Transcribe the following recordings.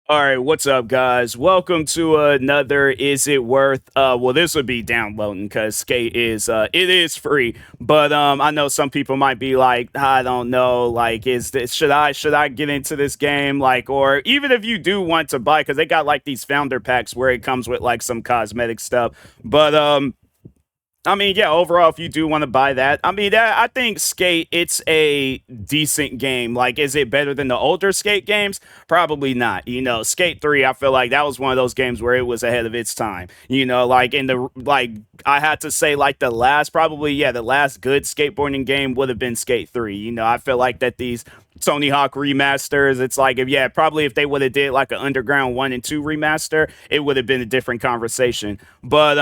All right, what's up, guys? Welcome to another Is It Worth? Well, this would be downloading because Skate is it is free, but I know some people might be like, I don't know, like, is this should I get into this game? Like, or even if you do want to buy, because they got like these founder packs where it comes with like some cosmetic stuff, but I mean, yeah, overall, if you do want to buy that, I mean, I think Skate, it's a decent game. Like, is it better than the older Skate games? Probably not. Skate 3, I feel like that was one of those games where it was ahead of its time. Like, I had to say, like, the last good skateboarding game would have been Skate 3. I feel like that these Tony Hawk remasters. It's like probably if they would have did like an Underground 1 and 2 remaster, it would have been a different conversation. But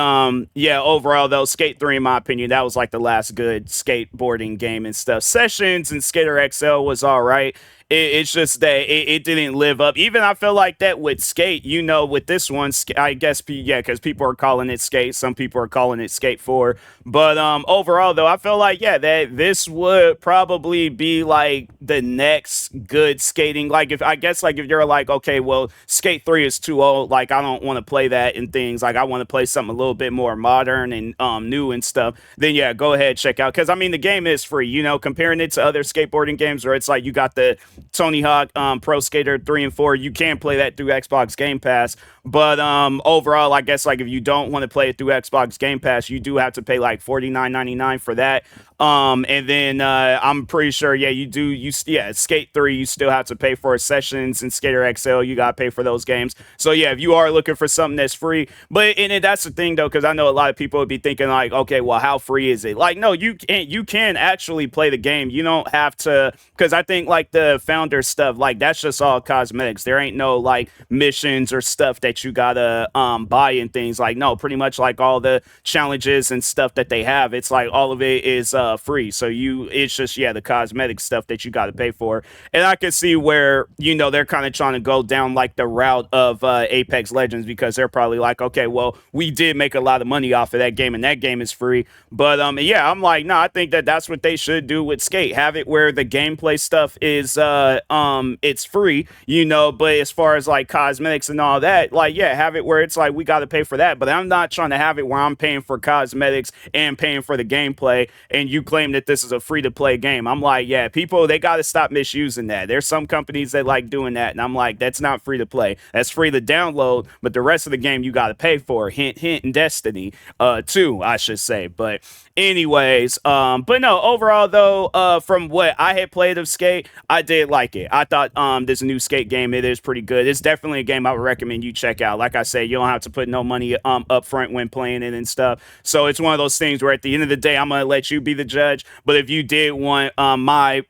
yeah, overall though, Skate 3 in my opinion, that was like the last good skateboarding game and stuff. Sessions and Skater XL was all right. It's just that it didn't live up. Even I feel like that with Skate, with this one, I guess, yeah, because people are calling it Skate. Some people are calling it Skate 4. But overall, though, I feel like, yeah, that this would probably be like the next good skating. Like, if you're like, okay, well, Skate 3 is too old. Like, I don't want to play that and things. Like, I want to play something a little bit more modern and new and stuff. Then, yeah, go ahead, check out. Because, I mean, the game is free, comparing it to other skateboarding games where it's like you got the Tony Hawk Pro Skater 3 and 4. You can play that through Xbox Game Pass. But overall, I guess like if you don't want to play it through Xbox Game Pass, you do have to pay like $49.99 for that. And then I'm pretty sure, yeah, Skate 3, you still have to pay for Sessions and Skater XL. You gotta pay for those games. So yeah, if you are looking for something that's free, but that's the thing though, because I know a lot of people would be thinking like, okay, well, how free is it? Like, no, you can actually play the game. You don't have to, because I think like the founder stuff, like that's just all cosmetics. There ain't no like missions or stuff that you gotta buy and things. Like, no, pretty much like all the challenges and stuff that they have, it's like all of it is free. So it's just, yeah, the cosmetic stuff that you got to pay for. And I can see where, they're kind of trying to go down like the route of Apex Legends, because they're probably like, okay, well, we did make a lot of money off of that game and that game is free. But yeah, I'm like, no, I think that that's what they should do with Skate. Have it where the gameplay stuff is it's free, but as far as like cosmetics and all that, like, yeah, have it where it's like we got to pay for that. But I'm not trying to have it where I'm paying for cosmetics and paying for the gameplay, and you claim that this is a free to play game. I'm like, yeah, people, they got to stop misusing that. There's some companies that like doing that, and I'm like, that's not free to play. That's free to download, but the rest of the game you got to pay for. Hint, hint, and Destiny, 2, I should say. But anyways, but no, overall though, from what I had played of Skate, I did like it. I thought this new Skate game, it is pretty good. It's definitely a game I would recommend you check out. Like I say, you don't have to put no money up front when playing it and stuff. So it's one of those things where at the end of the day, I'm gonna let you be the judge. But if you did want my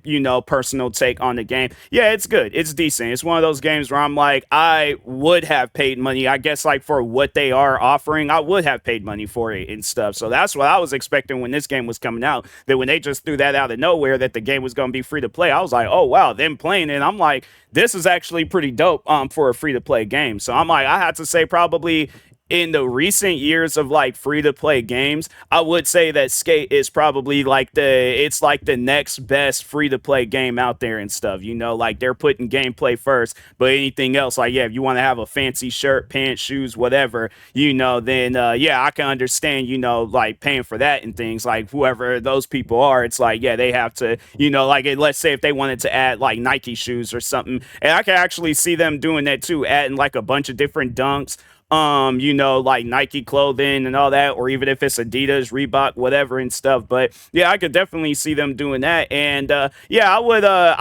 personal take on the game, yeah, it's good. It's decent. It's one of those games where I'm like, I would have paid money. I guess like for what they are offering, I would have paid money for it and stuff. So that's what I was expecting when this game was coming out. That when they just threw that out of nowhere, that the game was gonna be free to play, I was like, oh wow, them playing it. I'm like, this is actually pretty dope for a free to play game. So I'm like, I had to say probably in the recent years of like free to play games, I would say that Skate is probably like it's like the next best free to play game out there and stuff. Like they're putting gameplay first, but anything else, like, yeah, if you want to have a fancy shirt, pants, shoes, whatever, then yeah, I can understand, like paying for that and things. Like whoever those people are, it's like, yeah, they have to, like let's say if they wanted to add like Nike shoes or something, and I can actually see them doing that too, adding like a bunch of different dunks, like Nike clothing and all that, or even if it's Adidas, Reebok, whatever and stuff. But yeah, I could definitely see them doing that. And yeah, I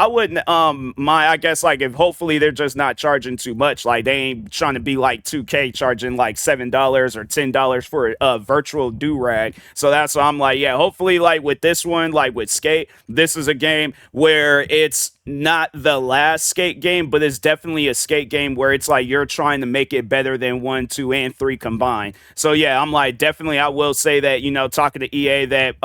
wouldn't I guess like if hopefully they're just not charging too much. Like they ain't trying to be like 2K charging like $7 or $10 for a virtual do-rag. So that's why I'm like, yeah, hopefully like with this one, like with Skate, this is a game where it's not the last Skate game, but it's definitely a Skate game where it's like you're trying to make it better than 1, 2, and 3 combined. So yeah, I'm like, definitely I will say that, talking to EA, that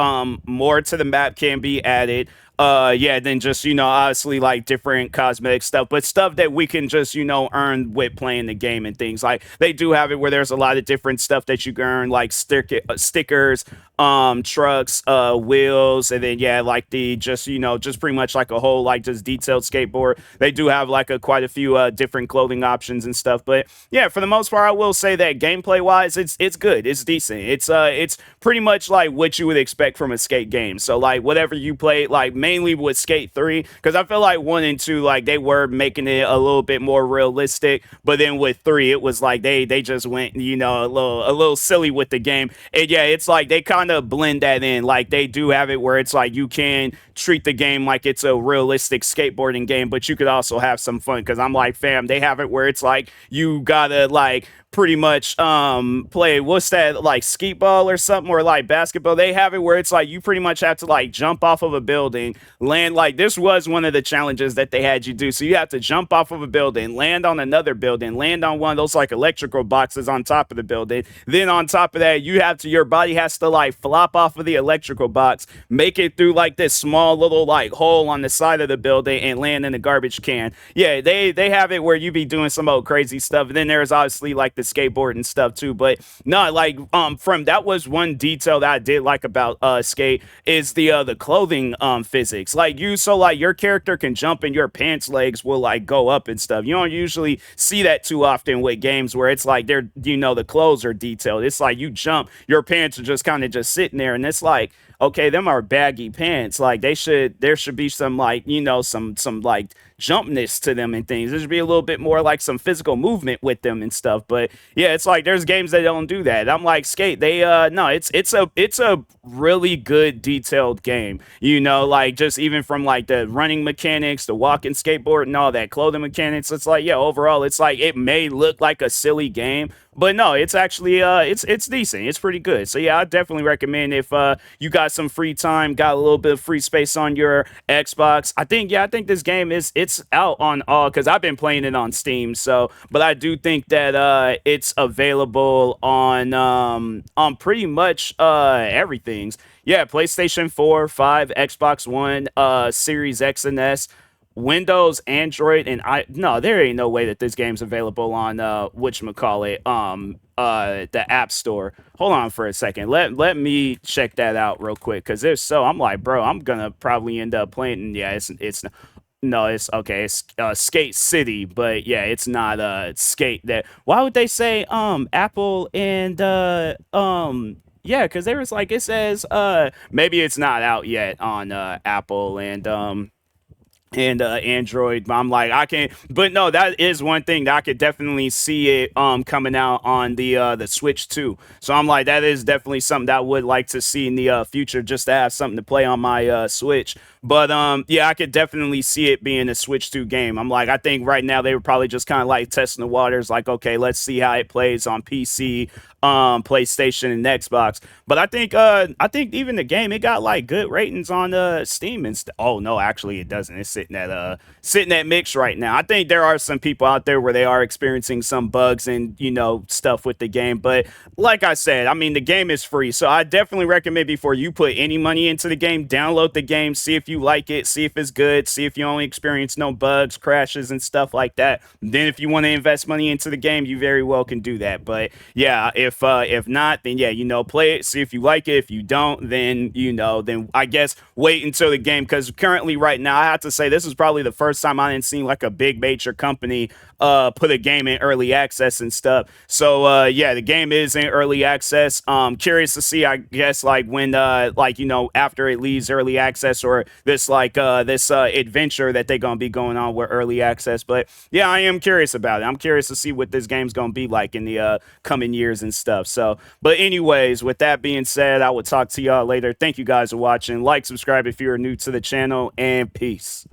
more to the map can be added. Yeah, then just, obviously like different cosmetic stuff, but stuff that we can just, earn with playing the game and things. Like they do have it where there's a lot of different stuff that you can earn, like stickers, trucks, wheels, and then yeah, like the just, just pretty much like a whole like just detailed skateboard. They do have like a quite a few different clothing options and stuff. But yeah, for the most part, I will say that gameplay wise, it's good. It's decent. It's pretty much like what you would expect from a skate game. So like whatever you play, like mainly with Skate 3, because I feel like 1 and 2, like they were making it a little bit more realistic, but then with 3, it was like they just went, a little silly with the game. And yeah, it's like they kind of blend that in. Like they do have it where it's like you can treat the game like it's a realistic skateboarding game, but you could also have some fun. Because I'm like, fam, they have it where it's like you gotta like pretty much play, what's that, like skeet ball or something, or like basketball. They have it where it's like you pretty much have to like jump off of a building, land, like this was one of the challenges that they had you do. So you have to jump off of a building, land on another building, land on one of those like electrical boxes on top of the building. Then on top of that, your body has to like flop off of the electrical box, make it through like this small little like hole on the side of the building, and land in a garbage can. Yeah, they have it where you be doing some old crazy stuff. And then there's obviously like the skateboard and stuff too. But no, like from that was one detail that I did like about skate is the clothing physics. Like like your character can jump and your pants legs will like go up and stuff. You don't usually see that too often with games where it's like they're, the clothes are detailed. It's like you jump, your pants are just kind of just sitting there, and it's like, okay, them are baggy pants. Like there should be some like, some like jumpness to them and things. There should be a little bit more like some physical movement with them and stuff. But yeah, it's like there's games that don't do that. I'm like, Skate, they no, it's a really good detailed game. Like just even from like the running mechanics, the walking skateboard and all that clothing mechanics, it's like, yeah, overall it's like it may look like a silly game, but no, it's actually it's decent. It's pretty good. So yeah, I definitely recommend if you got some free time, got a little bit of free space on your Xbox. I think this game it's out on all, because I've been playing it on Steam. So, but I do think that it's available on pretty much everything's. Yeah, PlayStation 4, 5, Xbox One, Series X and S, Windows, Android, and I no, there ain't no way that this game's available on whatchamacallit, the App Store. Hold on for a second. Let me check that out real quick, because if so, I'm like, bro, I'm gonna probably end up playing. And yeah, it's no, it's okay. It's Skate City, but yeah, it's not Skate. That why would they say Apple and yeah, because there was like it says maybe it's not out yet on Apple and Android. But I'm like, I can, but no, that is one thing that I could definitely see it coming out on the Switch too. So I'm like, that is definitely something that I would like to see in the future, just to have something to play on my Switch. But yeah, I could definitely see it being a Switch 2 game. I'm like, I think right now they were probably just kind of like testing the waters, like, okay, let's see how it plays on PC, PlayStation, and Xbox. But I think even the game, it got like good ratings on Steam and stuff. Oh no, actually it doesn't. It's sitting at mixed right now. I think there are some people out there where they are experiencing some bugs and stuff with the game. But like I said, I mean the game is free, so I definitely recommend before you put any money into the game, download the game, see if you like it, see if it's good, see if you only experience no bugs, crashes, and stuff like that. Then if you want to invest money into the game, you very well can do that. But yeah, if not, then yeah, play it, see if you like it. If you don't, then then I guess wait until the game, because currently right now I have to say this is probably the first time I didn't see like a big major company put a game in early access and stuff. So yeah, the game is in early access. Curious to see, I guess, like when after it leaves early access, or this this adventure that they're gonna be going on with early access. But yeah, I am curious about it. I'm curious to see what this game's gonna be like in the coming years and stuff. So, but anyways, with that being said, I will talk to y'all later. Thank you guys for watching. Like, subscribe if you're new to the channel, and peace.